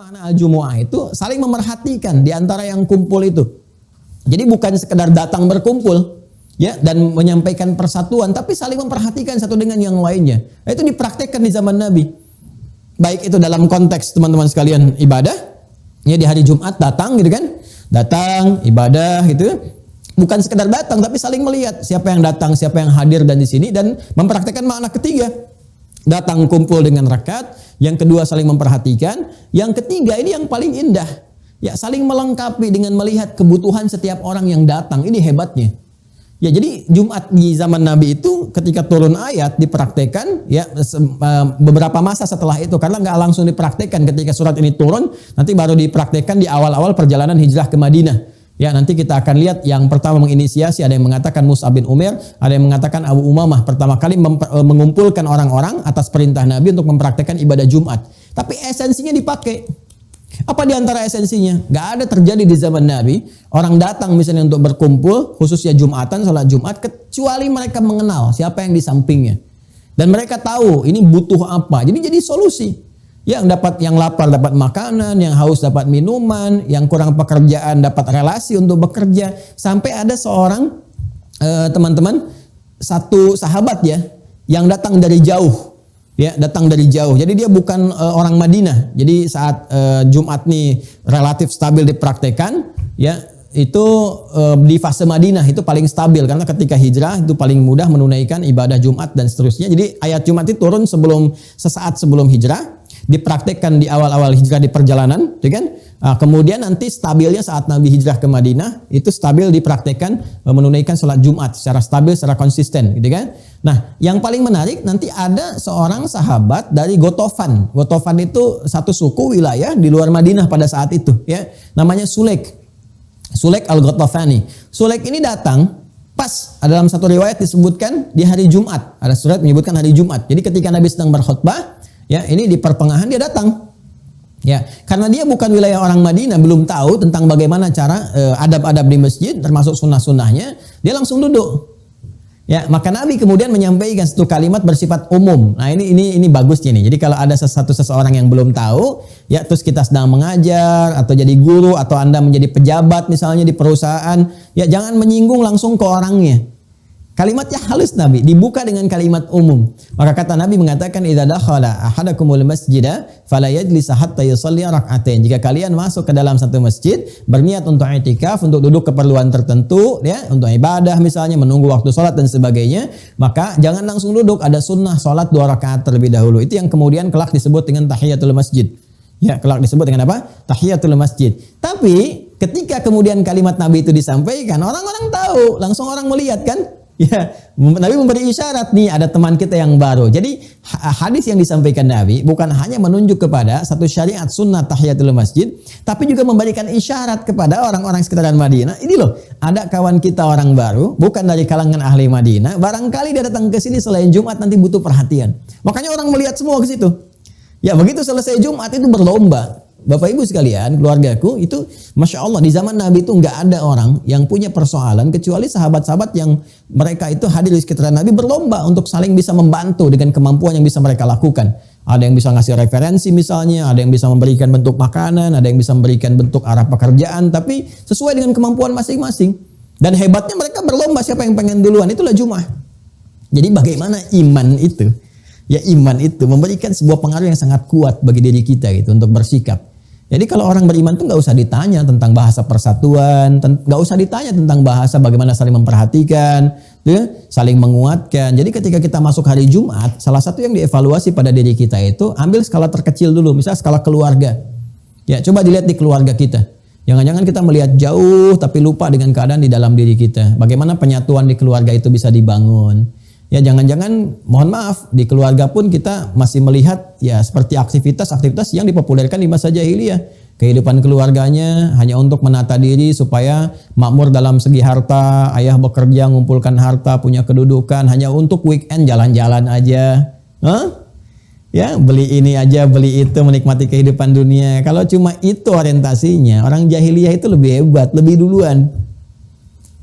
makna al-jumu'ah itu saling memerhatikan di antara yang kumpul itu. Jadi bukan sekedar datang berkumpul ya dan menyampaikan persatuan, tapi saling memperhatikan satu dengan yang lainnya. Nah, itu dipraktekkan di zaman Nabi. Baik itu dalam konteks teman-teman sekalian ibadah, ya di hari Jumat datang gitu kan. Datang ibadah gitu. Bukan sekedar datang tapi saling melihat siapa yang datang, siapa yang hadir dan di sini, dan mempraktekkan makna ketiga. Datang kumpul dengan rakaat, yang kedua saling memperhatikan, yang ketiga ini yang paling indah. Ya, saling melengkapi dengan melihat kebutuhan setiap orang yang datang. Ini hebatnya. Ya, jadi Jumat di zaman Nabi itu ketika turun ayat dipraktekkan ya beberapa masa setelah itu, karena nggak langsung dipraktekkan ketika surat ini turun, nanti baru dipraktekkan di awal-awal perjalanan hijrah ke Madinah. Ya, nanti kita akan lihat yang pertama menginisiasi, ada yang mengatakan Mus'ab bin Umair, ada yang mengatakan Abu Umamah, pertama kali mengumpulkan orang-orang atas perintah Nabi untuk mempraktekkan ibadah Jumat. Tapi esensinya dipakai. Apa di antara esensinya? Gak ada terjadi di zaman Nabi orang datang misalnya untuk berkumpul, khususnya Jumatan, salat Jumat, kecuali mereka mengenal siapa yang di sampingnya. Dan mereka tahu ini butuh apa. Jadi solusi. Yang lapar dapat makanan, yang haus dapat minuman, yang kurang pekerjaan dapat relasi untuk bekerja. Sampai ada seorang teman-teman, satu sahabat ya, yang datang dari jauh. Ya, datang dari jauh. Jadi dia bukan orang Madinah. Jadi saat Jumat nih relatif stabil dipraktekan, ya itu di fase Madinah itu paling stabil, karena ketika hijrah itu paling mudah menunaikan ibadah Jumat dan seterusnya. Jadi ayat Jumat itu turun sesaat sebelum hijrah, dipraktekkan di awal-awal hijrah di perjalanan, gitu kan? Kemudian nanti stabilnya saat Nabi hijrah ke Madinah itu stabil dipraktekkan menunaikan sholat Jumat secara stabil, secara konsisten, gitu kan? Nah, yang paling menarik nanti ada seorang sahabat dari Gotofan. Gotofan itu satu suku wilayah di luar Madinah pada saat itu, ya. Namanya Sulaik al-Gotofani. Sulaik ini datang pas dalam satu riwayat disebutkan di hari Jumat. Ada surat menyebutkan hari Jumat. Jadi ketika Nabi sedang berkhutbah, ya ini di pertengahan dia datang. Ya, karena dia bukan wilayah orang Madinah, belum tahu tentang bagaimana cara adab-adab di masjid, termasuk sunnah-sunnahnya, dia langsung duduk. Ya, maka Nabi kemudian menyampaikan satu kalimat bersifat umum. Nah, ini bagusnya nih. Jadi kalau ada seseorang yang belum tahu, ya terus kita sedang mengajar atau jadi guru atau Anda menjadi pejabat misalnya di perusahaan, ya jangan menyinggung langsung ke orangnya. Kalimatnya halus Nabi, dibuka dengan kalimat umum. Maka kata Nabi mengatakan, "Idza dakhala ahadakumul masjida fala yajlis hatta yusalli rak'atain." Jika kalian masuk ke dalam satu masjid, berniat untuk i'tikaf, untuk duduk keperluan tertentu, ya, untuk ibadah misalnya, menunggu waktu sholat dan sebagainya, maka jangan langsung duduk, ada sunnah sholat 2 rakaat terlebih dahulu. Itu yang kemudian kelak disebut dengan tahiyatul masjid. Ya, kelak disebut dengan apa? Tahiyatul masjid. Tapi ketika kemudian kalimat Nabi itu disampaikan, orang-orang tahu, langsung orang melihat kan? Ya, Nabi memberi isyarat nih ada teman kita yang baru. Jadi hadis yang disampaikan Nabi bukan hanya menunjuk kepada satu syariat sunnah tahiyatul masjid, tapi juga memberikan isyarat kepada orang-orang sekitaran Madinah. Ini loh, ada kawan kita orang baru, bukan dari kalangan ahli Madinah. Barangkali dia datang ke sini selain Jumat nanti butuh perhatian. Makanya orang melihat semua ke situ. Ya, begitu selesai Jumat itu berlomba. Bapak Ibu sekalian, keluargaku itu Masya Allah di zaman Nabi itu nggak ada orang yang punya persoalan kecuali sahabat-sahabat yang mereka itu hadir di sekitaran Nabi berlomba untuk saling bisa membantu dengan kemampuan yang bisa mereka lakukan. Ada yang bisa ngasih referensi misalnya, ada yang bisa memberikan bentuk makanan, ada yang bisa memberikan bentuk arah pekerjaan, tapi sesuai dengan kemampuan masing-masing. Dan hebatnya mereka berlomba siapa yang pengen duluan, itulah Jumat. Jadi bagaimana iman itu? Ya, iman itu memberikan sebuah pengaruh yang sangat kuat bagi diri kita gitu untuk bersikap. Jadi kalau orang beriman tuh nggak usah ditanya tentang bahasa persatuan, nggak usah ditanya tentang bahasa bagaimana saling memperhatikan, ya, saling menguatkan. Jadi ketika kita masuk hari Jumat, salah satu yang dievaluasi pada diri kita itu ambil skala terkecil dulu, misalnya skala keluarga. Ya, coba dilihat di keluarga kita. Jangan-jangan kita melihat jauh tapi lupa dengan keadaan di dalam diri kita. Bagaimana penyatuan di keluarga itu bisa dibangun. Ya, jangan-jangan mohon maaf di keluarga pun kita masih melihat ya seperti aktivitas-aktivitas yang dipopulerkan di masa jahiliyah. Kehidupan keluarganya hanya untuk menata diri supaya makmur dalam segi harta, ayah bekerja mengumpulkan harta, punya kedudukan, hanya untuk weekend jalan-jalan aja. Ya, beli ini aja, beli itu, menikmati kehidupan dunia. Kalau cuma itu orientasinya, orang jahiliyah itu lebih hebat, lebih duluan.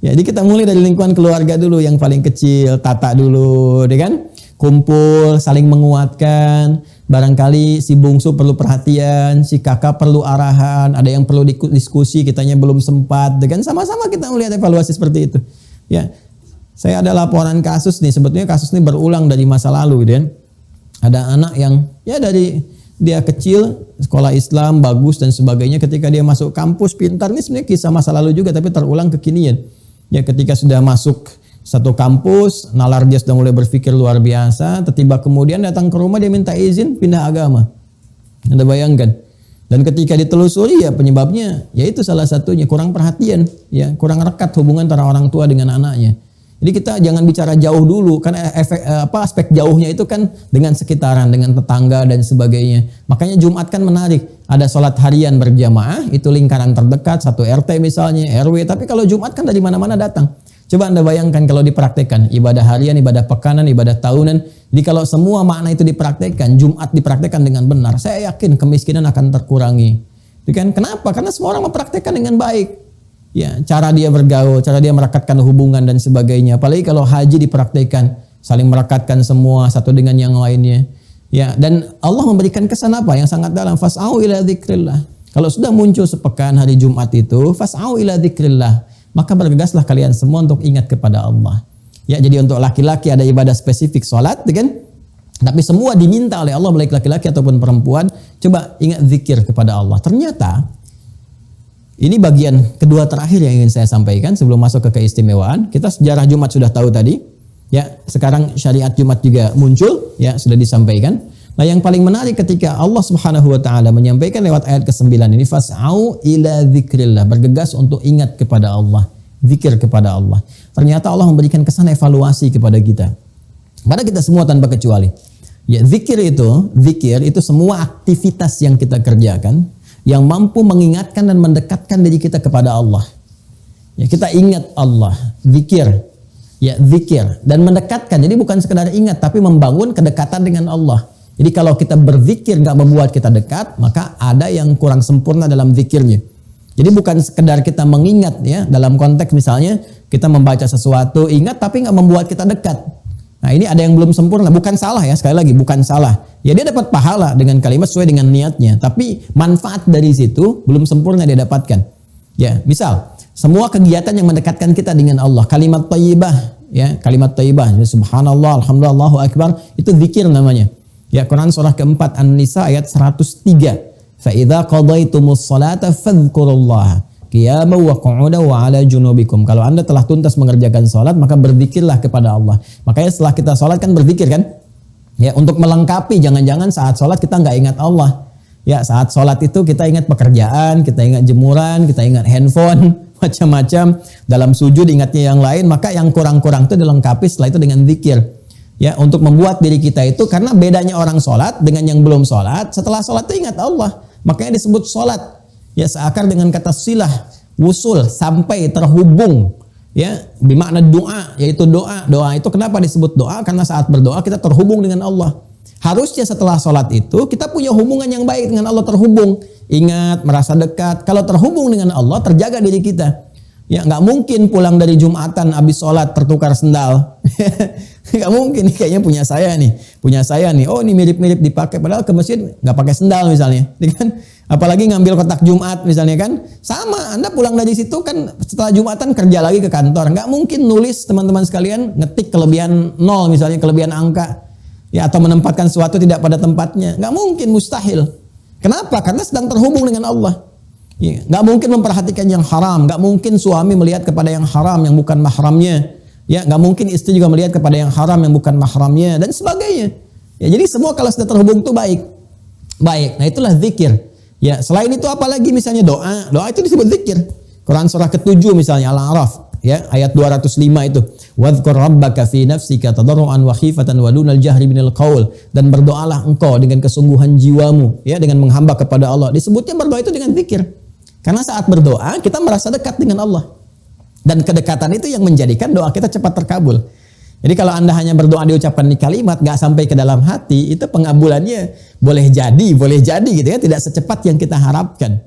Ya, jadi kita mulai dari lingkungan keluarga dulu yang paling kecil, tata dulu, kan? Kumpul, saling menguatkan. barangkali si bungsu perlu perhatian, si kakak perlu arahan, ada yang perlu diskusi, kitanya belum sempat, kan sama-sama kita melihat evaluasi seperti itu. Ya, saya ada laporan kasus nih, sebetulnya kasus ini berulang dari masa lalu, gitu kan. Ada anak yang ya dari dia kecil, sekolah Islam bagus dan sebagainya, ketika dia masuk kampus pintar, ini sebenarnya kisah masa lalu juga tapi terulang kekinian. Ya, ketika sudah masuk satu kampus, nalar dia sudah mulai berpikir luar biasa, tiba kemudian datang ke rumah dia minta izin pindah agama. Anda bayangkan. Dan ketika ditelusuri ya penyebabnya, yaitu salah satunya kurang perhatian, ya kurang rekat hubungan antara orang tua dengan anaknya. Jadi kita jangan bicara jauh dulu, kan aspek jauhnya itu kan dengan sekitaran, dengan tetangga dan sebagainya. Makanya Jumat kan menarik, ada sholat harian berjamaah, itu lingkaran terdekat, satu RT misalnya, RW. Tapi kalau Jumat kan dari mana-mana datang. Coba Anda bayangkan kalau dipraktekkan ibadah harian, ibadah pekanan, ibadah tahunan. Jadi kalau semua makna itu dipraktekkan, Jumat dipraktekkan dengan benar, saya yakin kemiskinan akan terkurangi. Itu kan kenapa? Karena semua orang mempraktekkan dengan baik. Ya, cara dia bergaul, cara dia merekatkan hubungan dan sebagainya. Apalagi kalau haji dipraktekkan, saling merekatkan semua satu dengan yang lainnya. Ya, dan Allah memberikan kesan apa yang sangat dalam, fas'au ila dzikrillah. Kalau sudah muncul sepekan hari Jumat itu, fas'au ila dzikrillah, maka bergegaslah kalian semua untuk ingat kepada Allah. Ya, jadi untuk laki-laki ada ibadah spesifik salat, kan? Tapi semua diminta oleh Allah, baik laki-laki ataupun perempuan, coba ingat zikir kepada Allah. Ternyata ini bagian kedua terakhir yang ingin saya sampaikan sebelum masuk ke keistimewaan. Kita sejarah Jumat sudah tahu tadi. Ya, sekarang syariat Jumat juga muncul, ya sudah disampaikan. Nah, yang paling menarik ketika Allah Subhanahu wa taala menyampaikan lewat ayat ke-9 ini, fas'au ila dzikrillah, bergegas untuk ingat kepada Allah, zikir kepada Allah. Ternyata Allah memberikan kesan evaluasi kepada kita. Pada kita semua tanpa kecuali. Ya, zikir itu semua aktivitas yang kita kerjakan yang mampu mengingatkan dan mendekatkan diri kita kepada Allah. Ya, kita ingat Allah, zikir. Ya, zikir dan mendekatkan. Jadi bukan sekedar ingat tapi membangun kedekatan dengan Allah. Jadi kalau kita berzikir nggak membuat kita dekat, maka ada yang kurang sempurna dalam zikirnya. Jadi bukan sekedar kita mengingat, ya, dalam konteks misalnya kita membaca sesuatu, ingat tapi nggak membuat kita dekat. Nah, ini ada yang belum sempurna, bukan salah ya, sekali lagi bukan salah. Ya, dia dapat pahala dengan kalimat sesuai dengan niatnya, tapi manfaat dari situ belum sempurna dia dapatkan. Ya, misal semua kegiatan yang mendekatkan kita dengan Allah, kalimat thayyibah, ya, kalimat thayyibah, subhanallah, alhamdulillah, Allahu akbar, itu zikir namanya. Ya, Quran surah keempat An-Nisa ayat 103. Fa idza qadaitumus salata fadhkurullaha qiyaman wa qu'udan wa 'ala junubikum. Kalau Anda telah tuntas mengerjakan salat, maka berzikirlah kepada Allah. Makanya setelah kita salat kan berzikir kan? Ya, untuk melengkapi, jangan-jangan saat salat kita nggak ingat Allah. Ya, saat salat itu kita ingat pekerjaan, kita ingat jemuran, kita ingat handphone, macam-macam. Dalam sujud ingatnya yang lain, maka yang kurang-kurang itu dilengkapi setelah itu dengan zikir. Ya, untuk membuat diri kita itu, karena bedanya orang sholat dengan yang belum sholat, setelah sholat itu ingat Allah, makanya disebut sholat. Ya, seakar dengan kata silah, wusul, sampai terhubung. Ya, bermakna doa, yaitu doa. Doa itu kenapa disebut doa? Karena saat berdoa kita terhubung dengan Allah. Harusnya setelah sholat itu kita punya hubungan yang baik dengan Allah, terhubung, ingat, merasa dekat. Kalau terhubung dengan Allah, terjaga diri kita. Ya, nggak mungkin pulang dari Jumatan habis sholat tertukar sendal. Nggak mungkin, nih kayaknya punya saya nih. Oh, ini mirip-mirip dipakai, padahal ke masjid nggak pakai sendal misalnya, kan? Apalagi ngambil kotak Jumat misalnya kan, sama. Anda pulang dari situ kan setelah Jumatan kerja lagi ke kantor, nggak mungkin nulis teman-teman sekalian ngetik kelebihan 0 misalnya, kelebihan angka, ya, atau menempatkan sesuatu tidak pada tempatnya, nggak mungkin, mustahil. Kenapa? Karena sedang terhubung dengan Allah. Ya, nggak mungkin memperhatikan yang haram, nggak mungkin suami melihat kepada yang haram yang bukan mahramnya. Ya, nggak mungkin istri juga melihat kepada yang haram yang bukan mahramnya dan sebagainya. Ya, jadi semua kalau sudah terhubung itu baik. Nah, itulah zikir. Ya, selain itu apalagi misalnya doa. Doa itu disebut zikir. Quran surah ke-7 misalnya Al-A'raf, ya, ayat 205 itu. Wadhkur rabbaka fi nafsika tadarruan wa khifatan wa dunal jahri minal qaul, dan berdoalah engkau dengan kesungguhan jiwamu, ya, dengan menghamba kepada Allah. Disebutnya berdoa itu dengan zikir. Karena saat berdoa kita merasa dekat dengan Allah. Dan kedekatan itu yang menjadikan doa kita cepat terkabul. Jadi kalau Anda hanya berdoa diucapkan di kalimat, gak sampai ke dalam hati, itu pengabulannya boleh jadi gitu ya, tidak secepat yang kita harapkan.